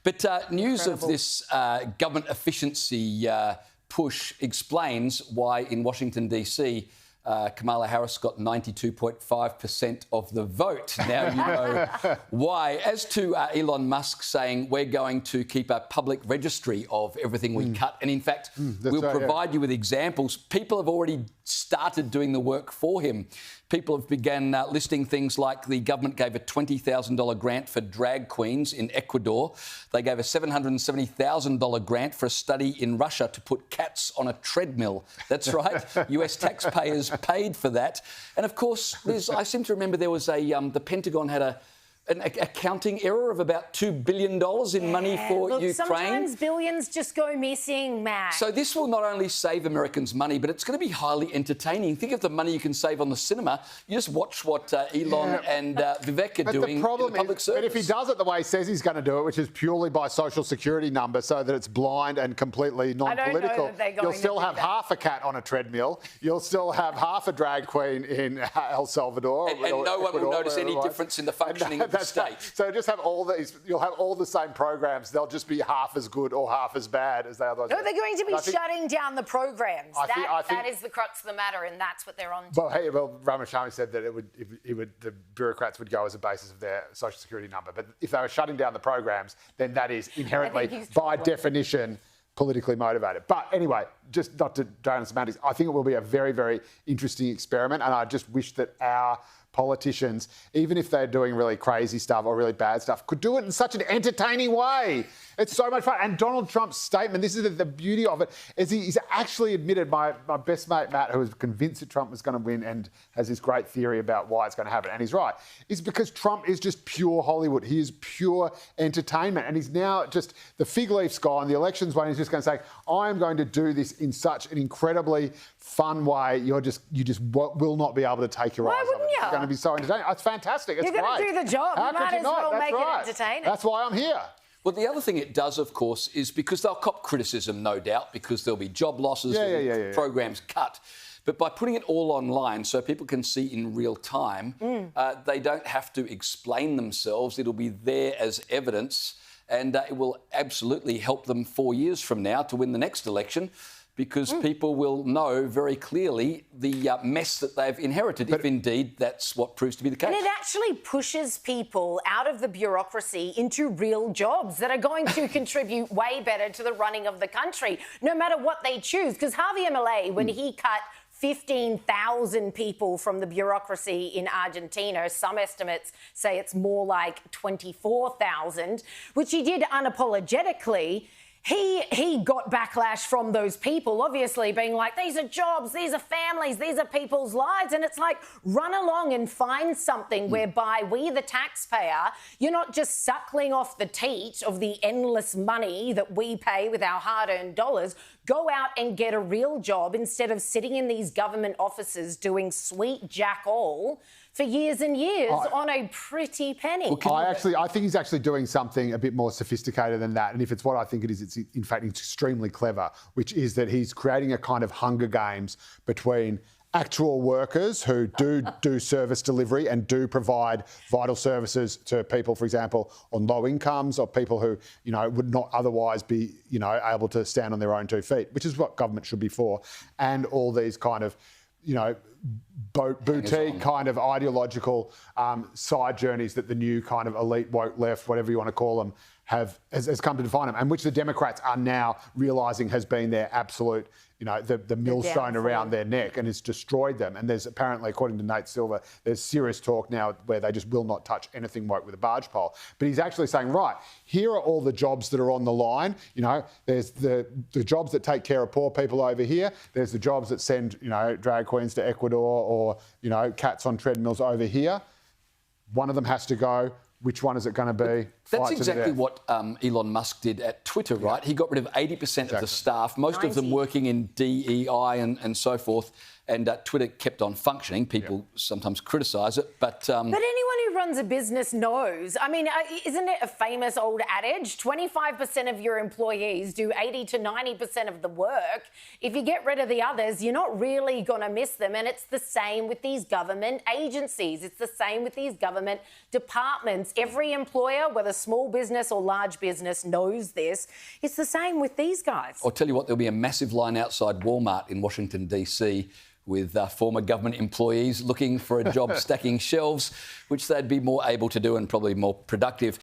But news of this government efficiency push explains why in Washington, D.C., Kamala Harris got 92.5% of the vote. Now you know why. As to Elon Musk saying we're going to keep a public registry of everything we cut, and in fact, we'll provide you with examples. People have already started doing the work for him. People have begun listing things like the government gave a $20,000 grant for drag queens in Ecuador. They gave a $770,000 grant for a study in Russia to put cats on a treadmill. That's right. US taxpayers paid for that. And of course, I seem to remember there was the Pentagon had an accounting error of about $2 billion in money for Ukraine. Sometimes billions just go missing, Matt. So this will not only save Americans money, but it's going to be highly entertaining. Think of the money you can save on the cinema. You just watch what Elon and Vivek are doing in the public service. But if he does it the way he says he's going to do it, which is purely by social security number, so that it's blind and completely non-political, you'll still have half a cat on a treadmill. You'll still have half a drag queen in El Salvador. And no one will notice any difference in the functioning of the state. Right. So just have you'll have all the same programs. They'll just be half as good or half as bad as they otherwise. No, they're going to be shutting down the programs. That is the crux of the matter, and that's what they're on to. Well, Ramaswamy said that the bureaucrats would go as a basis of their social security number. But if they were shutting down the programs, then that is inherently, by definition, politically motivated. But anyway, just not to drown in semantics, I think it will be a very, very interesting experiment, and I just wish that our politicians, even if they're doing really crazy stuff or really bad stuff, could do it in such an entertaining way. It's so much fun. And Donald Trump's statement, this is the beauty of it, is he's actually admitted, my best mate Matt, who was convinced that Trump was going to win and has this great theory about why it's going to happen, and he's right, is because Trump is just pure Hollywood. He is pure entertainment. And he's now just, the fig leaf's gone, the election's won, he's just going to say, I'm going to do this in such an incredibly fun way. You just will not be able to take your eyes off it. It's going to be so entertaining. It's fantastic. It's You're going to do the job. How you might as well make it entertaining. That's why I'm here. Well, the other thing it does, of course, is because they'll cop criticism, no doubt, because there'll be job losses, programs cut. But by putting it all online so people can see in real time, they don't have to explain themselves. It'll be there as evidence, and it will absolutely help them 4 years from now to win the next election, because people will know very clearly the mess that they've inherited, if indeed that's what proves to be the case. And it actually pushes people out of the bureaucracy into real jobs that are going to contribute way better to the running of the country, no matter what they choose. Because Harvey Milei, when he cut 15,000 people from the bureaucracy in Argentina, some estimates say it's more like 24,000, which he did unapologetically. He got backlash from those people, obviously, being like, these are jobs, these are families, these are people's lives. And it's like, run along and find something whereby we, the taxpayer, you're not just suckling off the teat of the endless money that we pay with our hard-earned dollars. Go out and get a real job instead of sitting in these government offices doing sweet jack all for years and years on a pretty penny. I think he's actually doing something a bit more sophisticated than that. And if it's what I think it is, it's in fact extremely clever, which is that he's creating a kind of Hunger Games between actual workers who do service delivery and do provide vital services to people, for example, on low incomes, or people who, would not otherwise be, able to stand on their own 2 feet, which is what government should be for. And all these kind of, boutique kind of ideological side journeys that the new kind of elite woke left, whatever you want to call them, has come to define them, and which the Democrats are now realising has been their absolute, the millstone around their neck, and it's destroyed them. And there's apparently, according to Nate Silver, there's serious talk now where they just will not touch anything woke with a barge pole. But he's actually saying, right, here are all the jobs that are on the line. There's the jobs that take care of poor people over here. There's the jobs that send, drag queens to Ecuador, or, cats on treadmills over here. One of them has to go. Which one is it going to be? That's exactly what Elon Musk did at Twitter, right? He got rid of 80% of the staff, most of them working in DEI and so forth, and Twitter kept on functioning. People sometimes criticise it, but anyone who runs a business knows. I mean, isn't it a famous old adage? 25% of your employees do 80 to 90% of the work. If you get rid of the others, you're not really going to miss them. And it's the same with these government agencies. It's the same with these government departments. Every employer, whether small business or large business, knows this. It's the same with these guys. I'll tell you what, there'll be a massive line outside Walmart in Washington, D.C. with former government employees looking for a job stacking shelves, which they'd be more able to do and probably more productive.